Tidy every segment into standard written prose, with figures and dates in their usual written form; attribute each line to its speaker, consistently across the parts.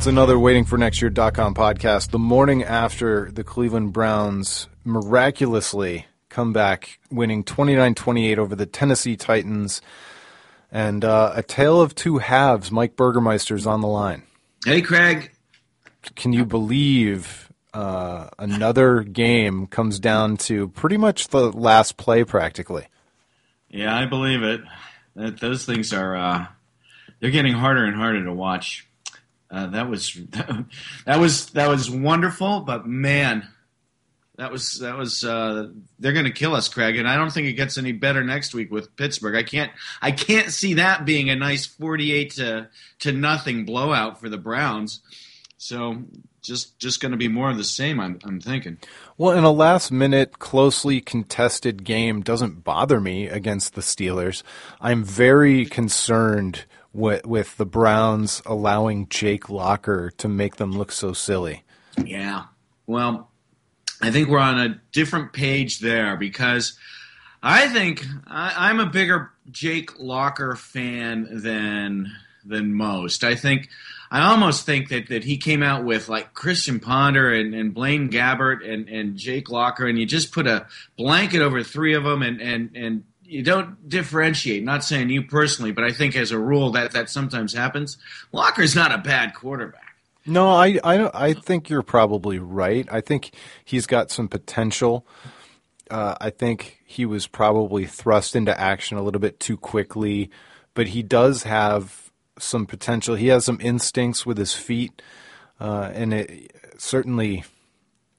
Speaker 1: It's another waitingfornextyear.com podcast. The morning after the Cleveland Browns miraculously come back, winning 29-28 over the Tennessee Titans. And a tale of two halves. Mike Burgermeister's on the line.
Speaker 2: Hey, Craig.
Speaker 1: Can you believe another game comes down to pretty much the last play practically?
Speaker 2: Yeah, I believe it. Those things are they're getting harder and harder to watch. That was wonderful, but man, that was they're going to kill us, Craig, and I don't think it gets any better next week with Pittsburgh. I can't see that being a nice 48-0 blowout for the Browns. So just going to be more of the same, I'm thinking.
Speaker 1: Well, in a last-minute, closely contested game doesn't bother me against the Steelers. I'm very concerned with the Browns allowing Jake Locker to make them look so silly.
Speaker 2: Yeah. Well, I think we're on a different page there because I think I'm a bigger Jake Locker fan than most. I almost think that he came out with like Christian Ponder and Blaine Gabbert and Jake Locker, and you just put a blanket over three of them and you don't differentiate. Not saying you personally, but I think as a rule that sometimes happens. Locker's not a bad quarterback.
Speaker 1: No, I think you're probably right. I think he's got some potential. I think he was probably thrust into action a little bit too quickly, but he does have some potential. He has some instincts with his feet, and certainly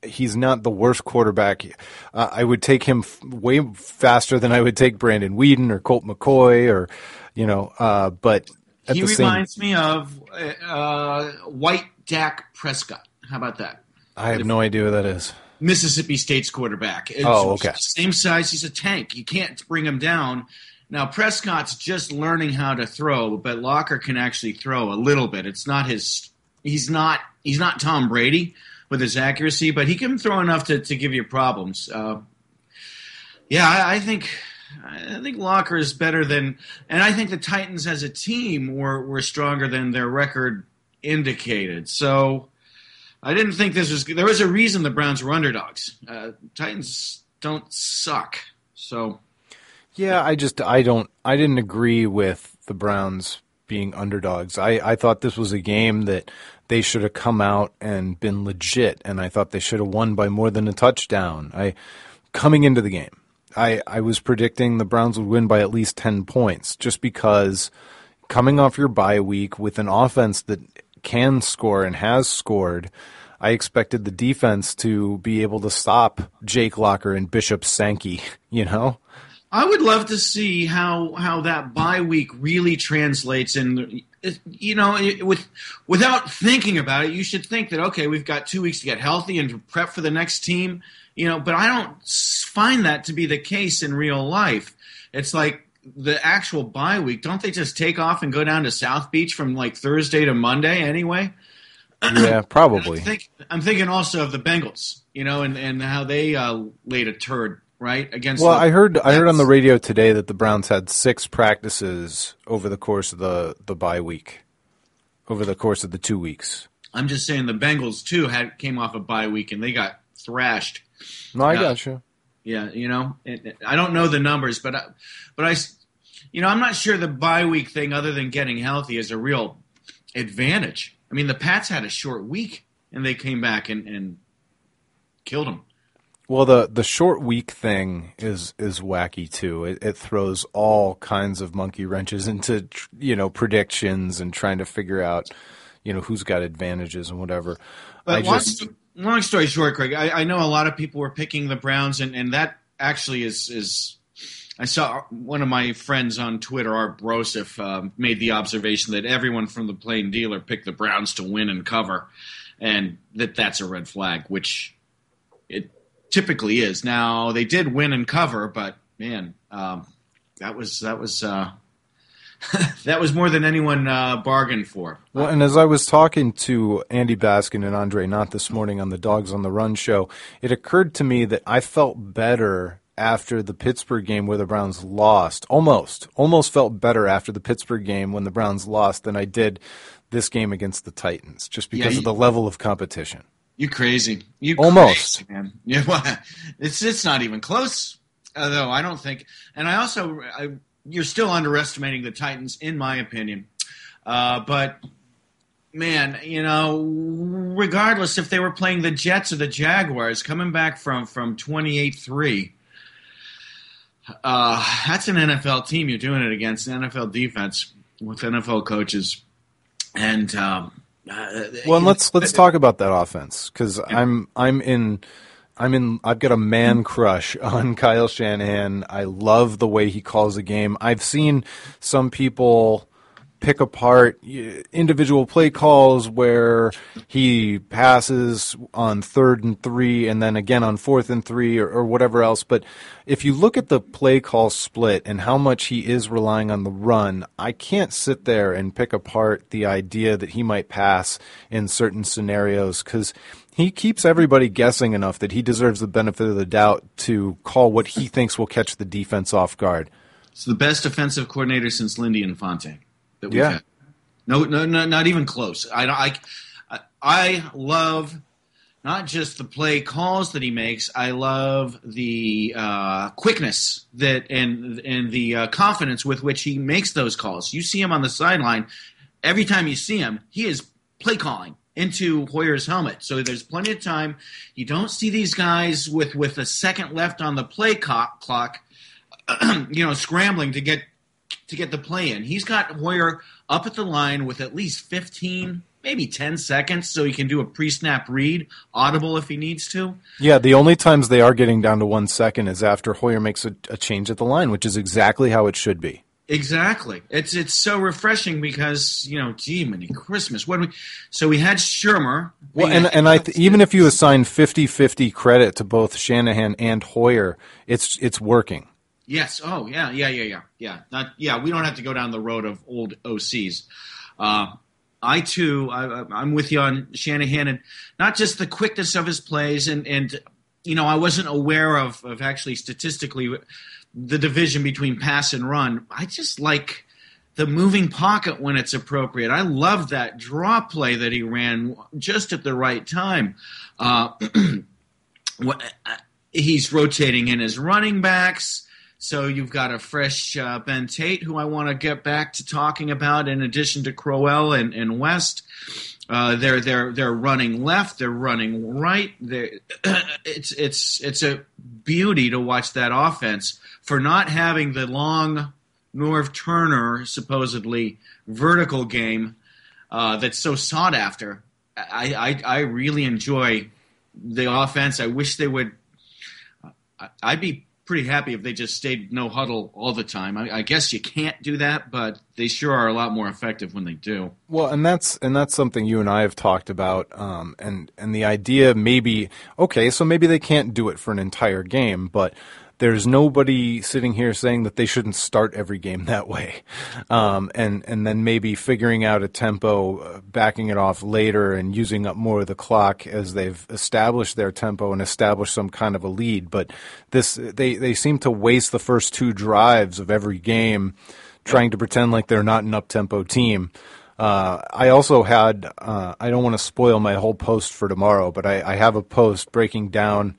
Speaker 1: he's not the worst quarterback. I would take him way faster than I would take Brandon Weeden or Colt McCoy or, but
Speaker 2: he reminds me of white Dak Prescott. How about that?
Speaker 1: I have no idea who that is.
Speaker 2: Mississippi State's quarterback.
Speaker 1: Okay.
Speaker 2: Same size. He's a tank. You can't bring him down. Now, Prescott's just learning how to throw, but Locker can actually throw a little bit. It's not he's not Tom Brady with his accuracy, but he can throw enough to give you problems. I think Locker is better than, and I think the Titans as a team were stronger than their record indicated. So I didn't think there was a reason the Browns were underdogs. Titans don't suck. So.
Speaker 1: Yeah, I didn't agree with the Browns being underdogs. I thought this was a game that they should have come out and been legit, and I thought they should have won by more than a touchdown. Coming into the game, I was predicting the Browns would win by at least 10 points, just because coming off your bye week with an offense that can score and has scored, I expected the defense to be able to stop Jake Locker and Bishop Sankey,
Speaker 2: I would love to see how that bye week really translates in. Without thinking about it, you should think that, okay, we've got 2 weeks to get healthy and to prep for the next team. But I don't find that to be the case in real life. It's like the actual bye week. Don't they just take off and go down to South Beach from like Thursday to Monday anyway?
Speaker 1: Yeah, probably.
Speaker 2: I'm thinking also of the Bengals, and how they laid a turd. Right against.
Speaker 1: Well, I heard on the radio today that the Browns had 6 practices over the course of the bye week, over the course of the 2 weeks.
Speaker 2: I'm just saying the Bengals too came off a bye week and they got thrashed.
Speaker 1: No, I got you.
Speaker 2: Yeah, I don't know the numbers, but I'm not sure the bye week thing, other than getting healthy, is a real advantage. I mean, the Pats had a short week and they came back and killed them.
Speaker 1: Well, the short week thing is wacky too. It throws all kinds of monkey wrenches into predictions and trying to figure out who's got advantages and whatever.
Speaker 2: But long story short, Craig, I know a lot of people were picking the Browns, and that actually is. I saw one of my friends on Twitter, Art Brosif, made the observation that everyone from the Plain Dealer picked the Browns to win and cover, and that's a red flag, which it typically is. Now, they did win and cover, but man, that was that was more than anyone bargained for.
Speaker 1: Well, and as I was talking to Andy Baskin and Andre Knott this morning on the Dogs on the Run show, it occurred to me that I felt better after the Pittsburgh game where the Browns lost. Almost felt better after the Pittsburgh game when the Browns lost than I did this game against the Titans, just because of the level of competition.
Speaker 2: You crazy.
Speaker 1: Almost.
Speaker 2: Crazy, man. Yeah, well, it's not even close, though, I don't think. And you're still underestimating the Titans, in my opinion. But, man, regardless if they were playing the Jets or the Jaguars, coming back from 28-3, that's an NFL team you're doing it against, an NFL defense with NFL coaches. And
Speaker 1: let's talk about that offense, because I've got a man crush on Kyle Shanahan. I love the way he calls a game. I've seen some people pick apart individual play calls where he passes on 3rd and 3 and then again on 4th and 3 or whatever else. But if you look at the play call split and how much he is relying on the run, I can't sit there and pick apart the idea that he might pass in certain scenarios, because he keeps everybody guessing enough that he deserves the benefit of the doubt to call what he thinks will catch the defense off guard.
Speaker 2: It's the best offensive coordinator since Lindy Infante that we've had. No, not even close. I love not just the play calls that he makes. I love the quickness and the confidence with which he makes those calls. You see him on the sideline. Every time you see him, he is play calling into Hoyer's helmet. So there's plenty of time. You don't see these guys with a second left on the play clock, scrambling to get the play in. He's got Hoyer up at the line with at least 15, maybe 10 seconds, so he can do a pre-snap read, audible if he needs to.
Speaker 1: Yeah, the only times they are getting down to 1 second is after Hoyer makes a change at the line, which is exactly how it should be.
Speaker 2: Exactly. It's so refreshing because, gee, many Christmas. So we had Shermer.
Speaker 1: Well, even if you assign 50-50 credit to both Shanahan and Hoyer, it's working.
Speaker 2: Yes. Oh, yeah. We don't have to go down the road of old OCs. I'm with you on Shanahan, and not just the quickness of his plays, and I wasn't aware of actually statistically the division between pass and run. I just like the moving pocket when it's appropriate. I love that draw play that he ran just at the right time. He's rotating in his running backs. So you've got a fresh Ben Tate, who I want to get back to talking about, in addition to Crowell and West. They're running left, they're running right. It's a beauty to watch that offense for not having the long Norv Turner supposedly vertical game that's so sought after. I really enjoy the offense. I wish they would. I'd be pretty happy if they just stayed no huddle all the time. I guess you can't do that, but they sure are a lot more effective when they do.
Speaker 1: Well, and that's something you and I have talked about, and the idea maybe they can't do it for an entire game, but there's nobody sitting here saying that they shouldn't start every game that way, and then maybe figuring out a tempo, backing it off later, and using up more of the clock as they've established their tempo and established some kind of a lead. But they seem to waste the first 2 drives of every game trying to pretend like they're not an up-tempo team. I also had I don't want to spoil my whole post for tomorrow, but I have a post breaking down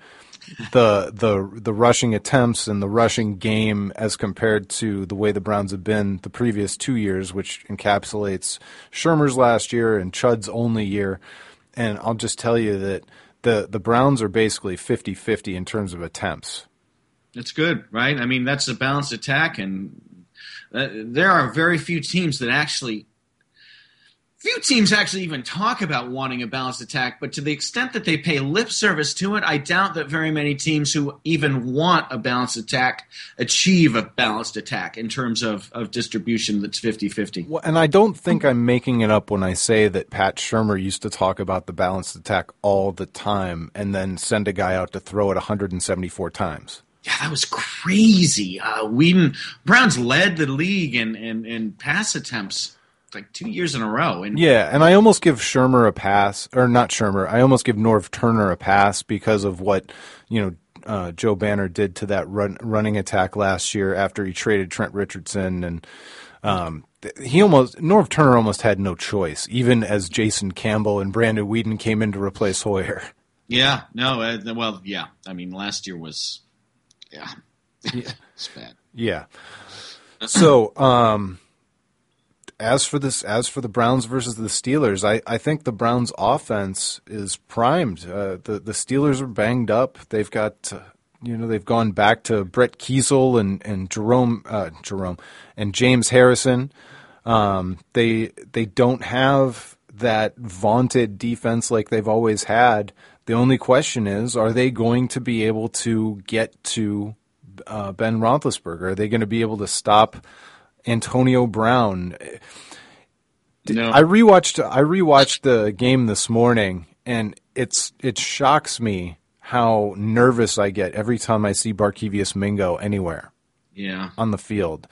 Speaker 1: the rushing attempts and the rushing game as compared to the way the Browns have been the previous 2 years, which encapsulates Shermer's last year and Chud's only year. And I'll just tell you that the Browns are basically 50-50 in terms of attempts.
Speaker 2: That's good, right? I mean, that's a balanced attack, and there are very few teams actually even talk about wanting a balanced attack, but to the extent that they pay lip service to it, I doubt that very many teams who even want a balanced attack achieve a balanced attack in terms of distribution that's 50-50.
Speaker 1: Well, and I don't think I'm making it up when I say that Pat Shurmur used to talk about the balanced attack all the time and then send a guy out to throw it 174 times.
Speaker 2: Yeah, that was crazy. Browns led the league in pass attempts like 2 years in a row. And
Speaker 1: I almost give Shurmur a pass, or not Shurmur. I almost give Norv Turner a pass because of what Joe Banner did to that running attack last year after he traded Trent Richardson, and Norv Turner almost had no choice, even as Jason Campbell and Brandon Whedon came in to replace Hoyer.
Speaker 2: Yeah, no, well, yeah. I mean, last year was, it's bad.
Speaker 1: Yeah. So, as for the Browns versus the Steelers, I think the Browns' offense is primed. The Steelers are banged up. They've got, they've gone back to Brett Kiesel and Jerome and James Harrison. They don't have that vaunted defense like they've always had. The only question is, are they going to be able to get to Ben Roethlisberger? Are they going to be able to stop Antonio Brown?
Speaker 2: No.
Speaker 1: I rewatched the game this morning, and it shocks me how nervous I get every time I see Barkevious Mingo anywhere.
Speaker 2: Yeah.
Speaker 1: On the field.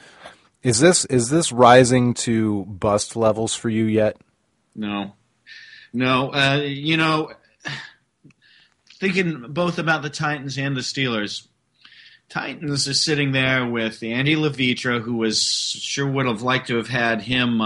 Speaker 1: Is this rising to bust levels for you yet?
Speaker 2: No. Thinking both about the Titans and the Steelers. Titans is sitting there with Andy Levitra, who would have liked to have had him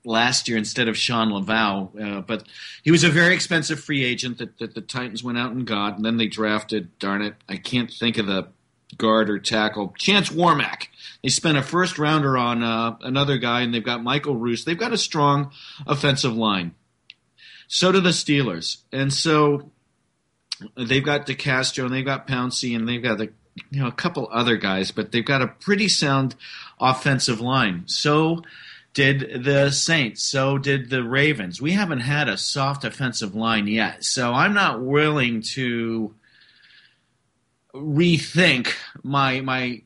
Speaker 2: last year instead of Sean Laval, but he was a very expensive free agent that the Titans went out and got, and then they drafted, darn it, I can't think of the guard or tackle, Chance Warmack. They spent a first rounder on another guy, and they've got Michael Roos. They've got a strong offensive line. So do the Steelers, and so they've got DeCastro, and they've got Pouncey, and they've got a couple other guys, but they've got a pretty sound offensive line. So did the Saints. So did the Ravens. We haven't had a soft offensive line yet. So I'm not willing to rethink my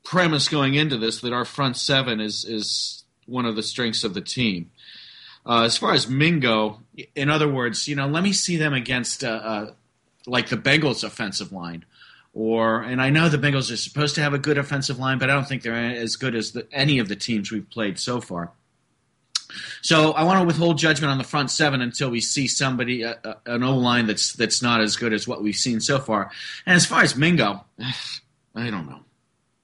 Speaker 2: premise going into this that our front seven is one of the strengths of the team. As far as Mingo, in other words, let me see them against like the Bengals offensive line. And I know the Bengals are supposed to have a good offensive line, but I don't think they're as good as any of the teams we've played so far. So I want to withhold judgment on the front seven until we see somebody, an O-line that's not as good as what we've seen so far. And as far as Mingo, I don't know.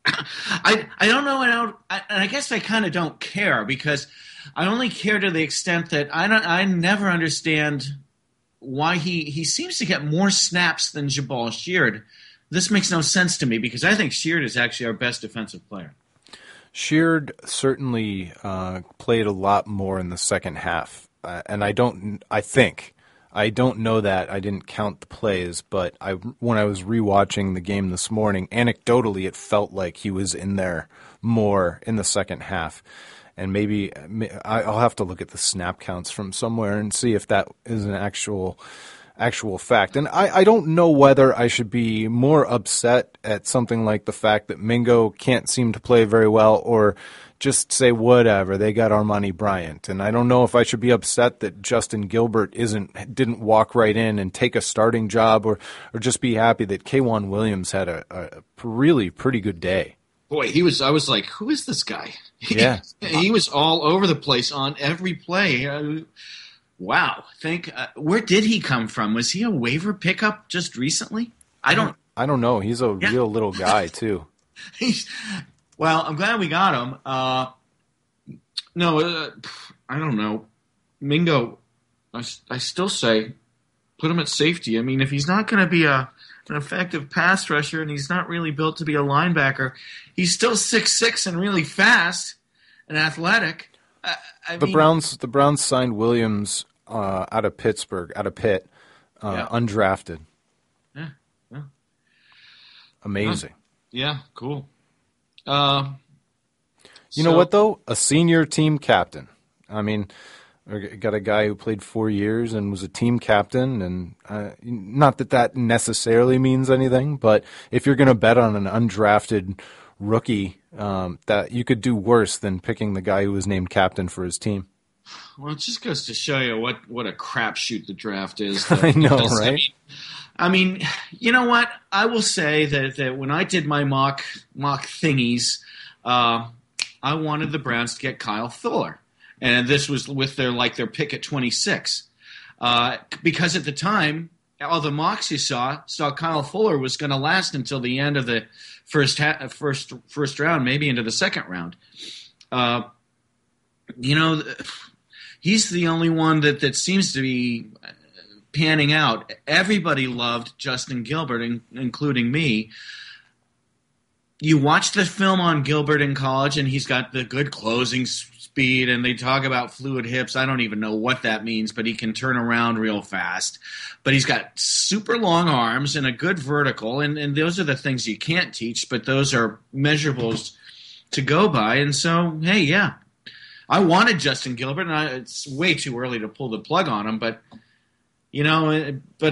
Speaker 2: I don't know, and I guess I kind of don't care, because I only care to the extent that I never understand why he seems to get more snaps than Jabaal Sheard. This makes no sense to me, because I think Sheard is actually our best defensive player.
Speaker 1: Sheard certainly played a lot more in the second half, and I don't know that. I didn't count the plays, but when I was rewatching the game this morning, anecdotally, it felt like he was in there more in the second half. And maybe I'll have to look at the snap counts from somewhere and see if that is an actual fact. And I don't know whether I should be more upset at something like the fact that Mingo can't seem to play very well, or just say whatever, they got Armani Bryant. And I don't know if I should be upset that Justin Gilbert didn't walk right in and take a starting job, or just be happy that K'Wan Williams had a really pretty good day.
Speaker 2: Boy, I was like, who is this guy?
Speaker 1: Yeah.
Speaker 2: He was all over the place on every play. Wow. Where did he come from? Was he a waiver pickup just recently? I don't
Speaker 1: know. He's a real little guy, too.
Speaker 2: Well, I'm glad we got him. I don't know. Mingo, I still say put him at safety. I mean, if he's not going to be an effective pass rusher, and he's not really built to be a linebacker, he's still 6'6" and really fast and athletic.
Speaker 1: The Browns signed Williams out of Pitt, undrafted.
Speaker 2: Yeah.
Speaker 1: Amazing.
Speaker 2: Yeah, cool.
Speaker 1: You know what, though? A senior team captain. I mean, we got a guy who played 4 years and was a team captain, and not that necessarily means anything, but if you're going to bet on an undrafted rookie, that you could do worse than picking the guy who was named captain for his team.
Speaker 2: Well, it just goes to show you what a crapshoot the draft is.
Speaker 1: I know, right?
Speaker 2: I mean, you know what? I will say that when I did my mock thingies, I wanted the Browns to get Kyle Fuller, and this was with their pick at 26, because at the time all the mocks you saw Kyle Fuller was going to last until the end of the first round, maybe into the second round. He's the only one that seems to be panning out. Everybody loved Justin Gilbert, including me. You watch the film on Gilbert in college, and he's got the good closing speed, and they talk about fluid hips. I don't even know what that means, but he can turn around real fast. But he's got super long arms and a good vertical, and those are the things you can't teach, but those are measurables to go by. And so, hey, yeah, I wanted Justin Gilbert, and it's way too early to pull the plug on him, but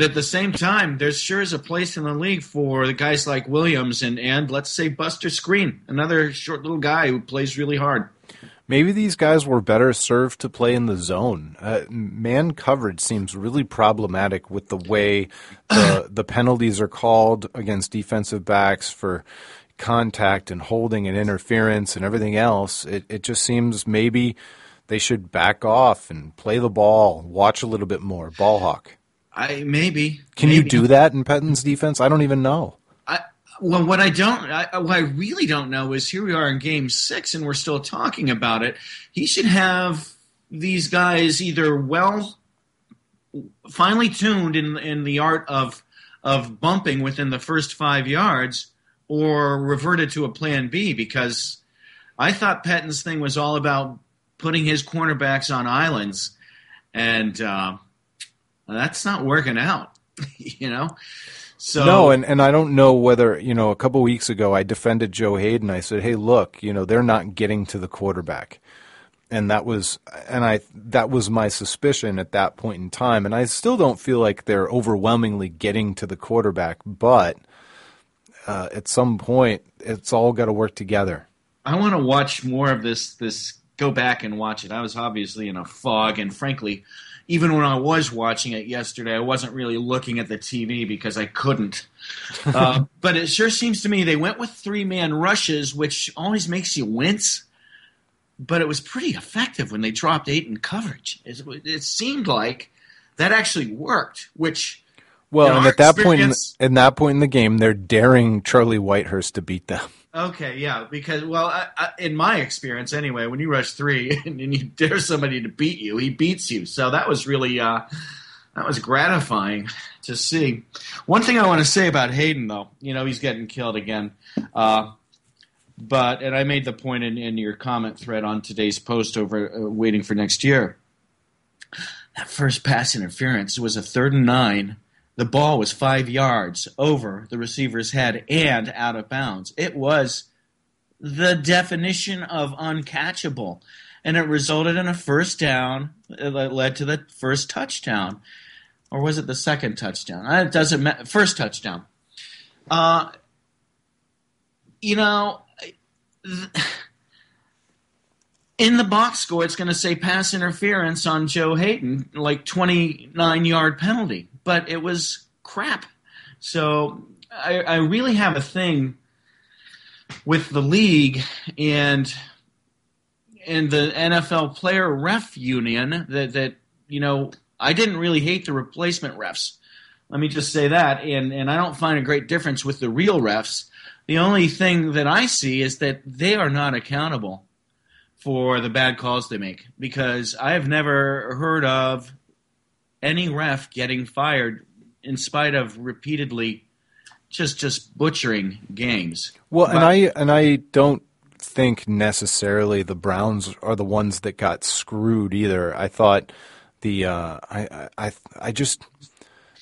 Speaker 2: at the same time, there sure is a place in the league for the guys like Williams and let's say Buster Screen, another short little guy who plays really hard.
Speaker 1: Maybe these guys were better served to play in the zone. Man coverage seems really problematic with the way the penalties are called against defensive backs for contact and holding and interference and everything else. It just seems maybe they should back off and play the ball, watch a little bit more, ball hawk.
Speaker 2: Maybe.
Speaker 1: Can you do that in Pettin's defense? I don't even know.
Speaker 2: What I really don't know is here we are in Game 6 and we're still talking about it. He should have these guys either finely tuned in the art of bumping within the first 5 yards or reverted to a plan B, because I thought Pettin's thing was all about putting his cornerbacks on islands, and that's not working out, So
Speaker 1: no, and I don't know whether, a couple weeks ago I defended Joe Haden. I said, hey, look, they're not getting to the quarterback. And that was my suspicion at that point in time. And I still don't feel like they're overwhelmingly getting to the quarterback, but at some point it's all got to work together.
Speaker 2: I want to watch more of this, go back and watch it. I was obviously in a fog, and frankly, even when I was watching it yesterday, I wasn't really looking at the TV because I couldn't. But it sure seems to me they went with 3-man rushes, which always makes you wince. But it was pretty effective when they dropped 8 in coverage. It seemed like that actually worked, which...
Speaker 1: Well, and at that point in the game, they're daring Charlie Whitehurst to beat them.
Speaker 2: Okay, yeah, because, in my experience anyway, when you rush 3 and you dare somebody to beat you, he beats you. So that was really that was gratifying to see. One thing I want to say about Haden, though, he's getting killed again. But I made the point in your comment thread on today's post over waiting for next year. That first pass interference was a 3rd and 9. The ball was 5 yards over the receiver's head and out of bounds. It was the definition of uncatchable, and it resulted in a first down that led to the first touchdown. Or was it the second touchdown? It doesn't matter. First touchdown. In the box score, it's going to say pass interference on Joe Haden, like 29-yard penalty. But it was crap. So I really have a thing with the league and the NFL player ref union that I didn't really hate the replacement refs. Let me just say that. And I don't find a great difference with the real refs. The only thing that I see is that they are not accountable for the bad calls they make, because I have never heard of any ref getting fired in spite of repeatedly just butchering games.
Speaker 1: Well, and I don't think necessarily the Browns are the ones that got screwed either. I thought it's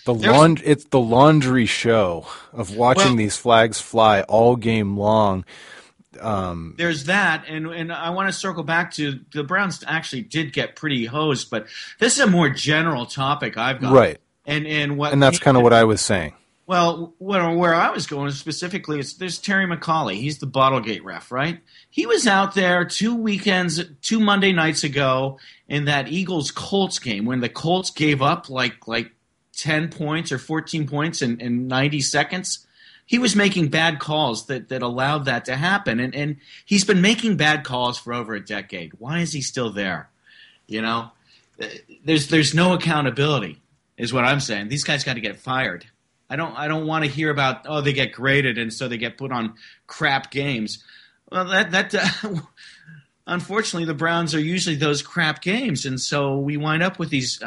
Speaker 1: the laundry show of watching these flags fly all game long.
Speaker 2: There's that, and I want to circle back to the Browns actually did get pretty hosed, but this is a more general topic I've got.
Speaker 1: Right.
Speaker 2: And
Speaker 1: that's kind of what I was saying.
Speaker 2: Well, where I was going specifically is there's Terry McCauley. He's the Bottlegate ref, right? He was out there 2 Monday nights ago in that Eagles-Colts game when the Colts gave up like 10 points or 14 points in 90 seconds. He was making bad calls that allowed that to happen. And he's been making bad calls for over a decade. Why is he still there? There's no accountability. is what I'm saying. These guys got to get fired. I don't want to hear about, they get graded and so they get put on crap games. Well, unfortunately, the Browns are usually those crap games, and so we wind up with these.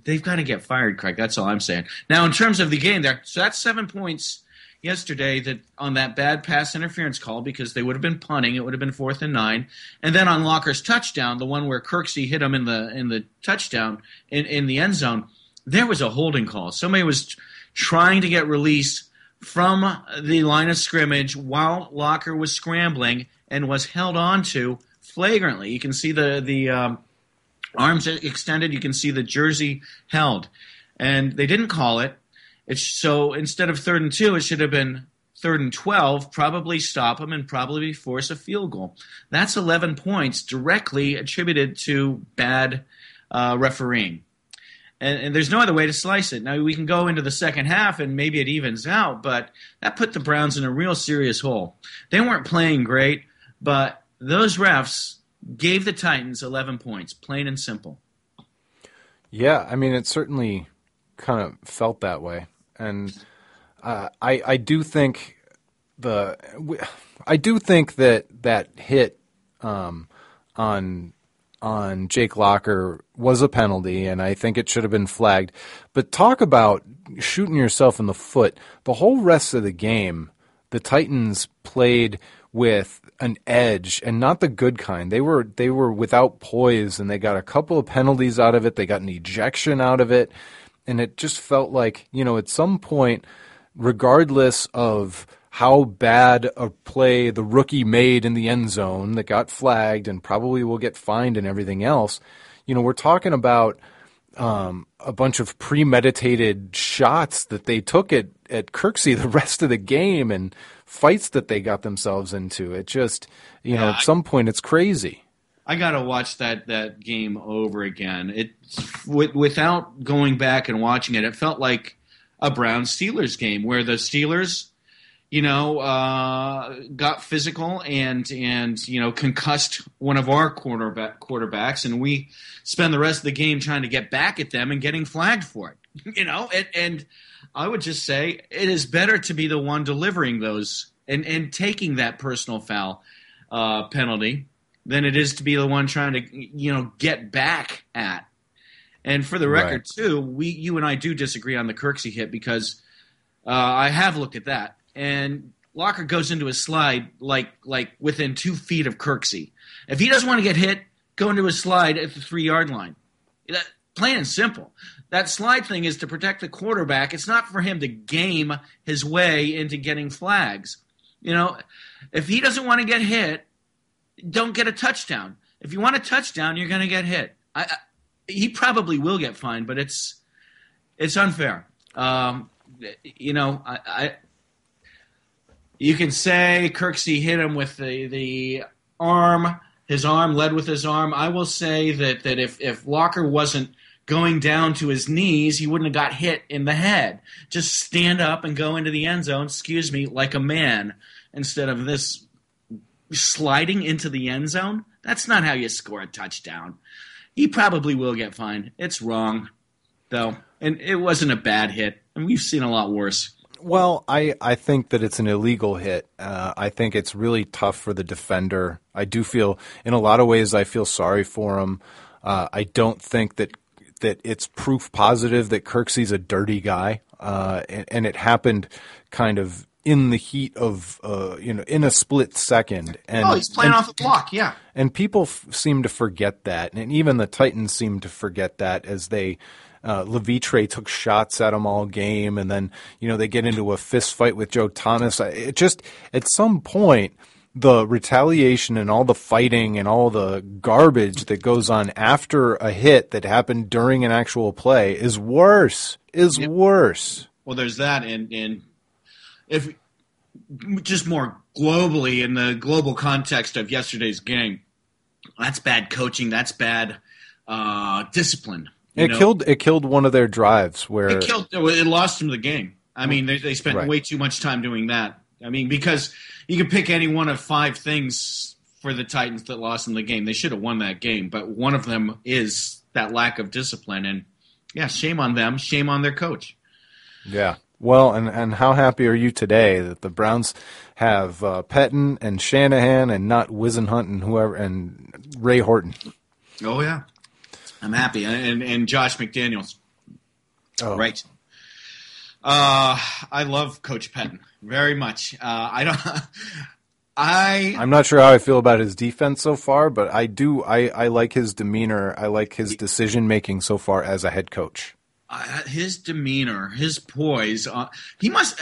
Speaker 2: They've got to get fired, Craig. That's all I'm saying. Now, in terms of the game there, so that's 7 points yesterday that on that bad pass interference call because they would have been punting. It would have been 4th and 9. And then on Locker's touchdown, the one where Kirksey hit him in the touchdown in the end zone, there was a holding call. Somebody was trying to get released from the line of scrimmage while Locker was scrambling and was held onto flagrantly. You can see the arms extended. You can see the jersey held. And they didn't call it. So instead of 3rd and 2, it should have been 3rd and 12, probably stop them and probably force a field goal. That's 11 points directly attributed to bad refereeing. And there's no other way to slice it. Now, we can go into the second half and maybe it evens out, but that put the Browns in a real serious hole. They weren't playing great, but those refs gave the Titans 11 points, plain and simple.
Speaker 1: Yeah, I mean, it certainly kind of felt that way. And I do think that hit on Jake Locker was a penalty, and I think it should have been flagged. But talk about shooting yourself in the foot. The whole rest of the game, the Titans played with an edge, and not the good kind. They were without poise, and they got a couple of penalties out of it. They got an ejection out of it, and it just felt like, at some point, regardless of how bad a play the rookie made in the end zone that got flagged and probably will get fined and everything else, we're talking about a bunch of premeditated shots that they took at Kirksey the rest of the game and fights that they got themselves into. It just, at some point it's crazy.
Speaker 2: I got to watch that game over again. Without going back and watching it, it felt like a Browns-Steelers game where the Steelers got physical and concussed one of our quarterbacks, and we spend the rest of the game trying to get back at them and getting flagged for it. And I would just say it is better to be the one delivering those and taking that personal foul penalty than it is to be the one trying to get back at. And for the record, too, you and I do disagree on the Kirksey hit because I have looked at that. And Locker goes into a slide like within 2 feet of Kirksey. If he doesn't want to get hit, go into a slide at the 3-yard line. Plain and simple. That slide thing is to protect the quarterback. It's not for him to game his way into getting flags. If he doesn't want to get hit, don't get a touchdown. If you want a touchdown, you're going to get hit. He probably will get fined, but it's unfair. You can say Kirksey hit him with the arm. His arm led with his arm. I will say that if Locker wasn't going down to his knees, he wouldn't have got hit in the head. Just stand up and go into the end zone, like a man, instead of this sliding into the end zone. That's not how you score a touchdown. He probably will get fined. It's wrong, though. And it wasn't a bad hit. And we've seen a lot worse.
Speaker 1: Well, I think that it's an illegal hit. I think it's really tough for the defender. I do feel, in a lot of ways, I feel sorry for him. I don't think that it's proof positive that Kirksey's a dirty guy. And it happened kind of in the heat of, in a split second. And,
Speaker 2: he's playing off the block, yeah.
Speaker 1: And people seem to forget that. And even the Titans seem to forget that as they Levitre took shots at him all game, and then they get into a fist fight with Joe Thomas. It just, at some point, the retaliation and all the fighting and all the garbage that goes on after a hit that happened during an actual play is worse. Worse.
Speaker 2: Well, there's that, and if just more globally in the global context of yesterday's game, that's bad coaching. That's bad discipline.
Speaker 1: It killed one of their drives where
Speaker 2: it lost them the game. I mean, they spent way too much time doing that. I mean, because you can pick any one of 5 things for the Titans that lost them the game. They should have won that game, but one of them is that lack of discipline. And Yeah, shame on them. Shame on their coach.
Speaker 1: Yeah. Well, and how happy are you today that the Browns have Petten and Shanahan and not Wisenhunt and whoever and Ray Horton?
Speaker 2: Oh yeah, I'm happy, and Josh McDaniels.
Speaker 1: Oh.
Speaker 2: Right. I love Coach Petten very much.
Speaker 1: I'm not sure how I feel about his defense so far, but I do. I like his demeanor. I like his decision making so far as a head coach.
Speaker 2: His demeanor, his poise. He must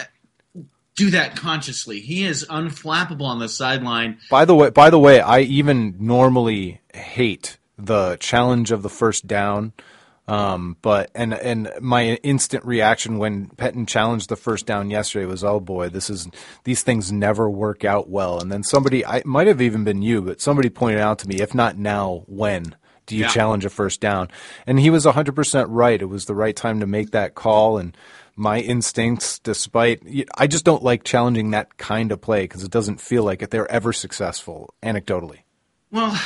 Speaker 2: do that consciously. He is unflappable on the sideline.
Speaker 1: By the way, I even normally hate the challenge of the first down. But my instant reaction when Petten challenged the first down yesterday was, oh boy, these things never work out well. And then it might have even been you, but somebody pointed out to me, if not now, when do you challenge a first down? And he was 100% right. It was the right time to make that call. And my instincts, I just don't like challenging that kind of play because it doesn't feel like they're ever successful anecdotally.
Speaker 2: Well,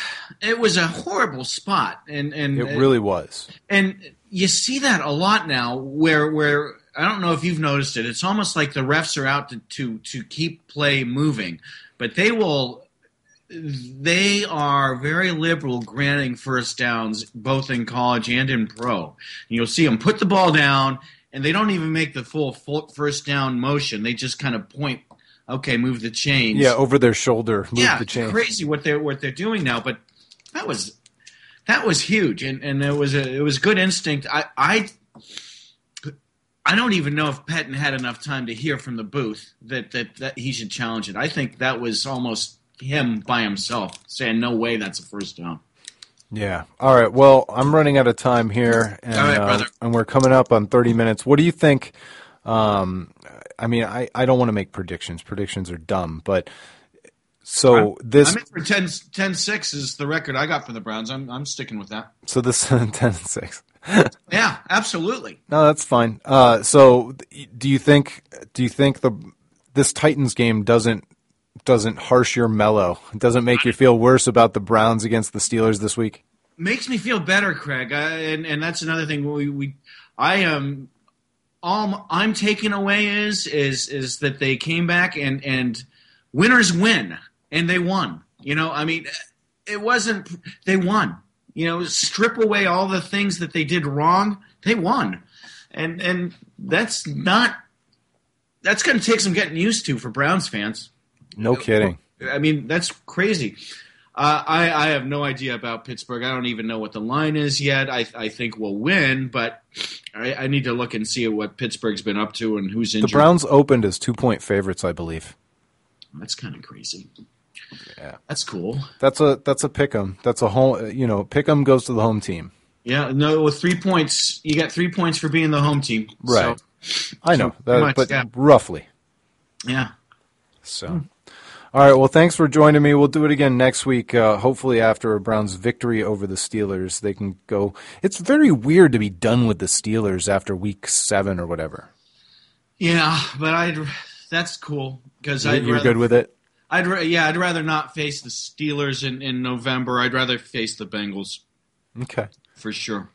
Speaker 2: it was a horrible spot, and
Speaker 1: it really was.
Speaker 2: And you see that a lot now, where I don't know if you've noticed it. It's almost like the refs are out to keep play moving, but they are very liberal granting first downs both in college and in pro. And you'll see them put the ball down, and they don't even make the full first down motion. They just kind of point. Okay, move the chains.
Speaker 1: Yeah, over their shoulder, move the chains.
Speaker 2: It's crazy what they're doing now, but that was huge, and it was good instinct. I don't even know if Petten had enough time to hear from the booth that he should challenge it. I think that was almost him by himself saying, "No way, that's a first down."
Speaker 1: Yeah. All right. Well, I'm running out of time here, and,
Speaker 2: all right, brother.
Speaker 1: And we're coming up on 30 minutes. What do you think? I mean, I don't want to make predictions. Predictions are dumb, but so
Speaker 2: I'm in for 10-6 is the record I got for the Browns. I'm sticking with that.
Speaker 1: So this 10-6.
Speaker 2: Yeah, absolutely.
Speaker 1: No, that's fine. So do you think this Titans game doesn't harsh your mellow? It doesn't make you feel worse about the Browns against the Steelers this week?
Speaker 2: Makes me feel better, Craig. And that's another thing all I'm taking away is that they came back and winners win, and they won. I mean, it wasn't they won. Strip away all the things that they did wrong, they won, and that's going to take some getting used to for Browns fans.
Speaker 1: No kidding.
Speaker 2: I mean, that's crazy. I have no idea about Pittsburgh. I don't even know what the line is yet. I think we'll win, but I need to look and see what Pittsburgh's been up to and who's injured.
Speaker 1: The Browns opened as 2-point favorites, I believe.
Speaker 2: That's kind of crazy.
Speaker 1: Yeah,
Speaker 2: that's cool.
Speaker 1: That's a pick'em. That's a home. Pick'em goes to the home team.
Speaker 2: Yeah, no, with 3 points, you got 3 points for being the home team.
Speaker 1: Right.
Speaker 2: So,
Speaker 1: I know, but
Speaker 2: yeah.
Speaker 1: Roughly.
Speaker 2: Yeah.
Speaker 1: So. All right, well, thanks for joining me. We'll do it again next week, hopefully after a Browns victory over the Steelers. They can go. It's very weird to be done with the Steelers after week 7 or whatever.
Speaker 2: Yeah, but that's cool because
Speaker 1: you're good with it?
Speaker 2: I'd rather not face the Steelers in November. I'd rather face the Bengals.
Speaker 1: Okay.
Speaker 2: For sure.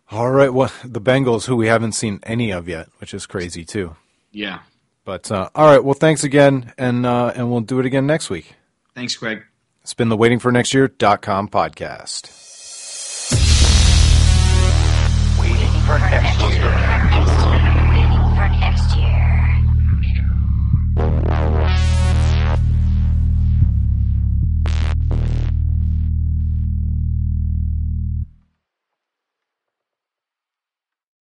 Speaker 1: All right, well, the Bengals, who we haven't seen any of yet, which is crazy too.
Speaker 2: Yeah.
Speaker 1: But, all right, well, thanks again, and we'll do it again next week.
Speaker 2: Thanks, Greg.
Speaker 1: It's been the waitingfornextyear.com podcast.
Speaker 3: Waiting for next year.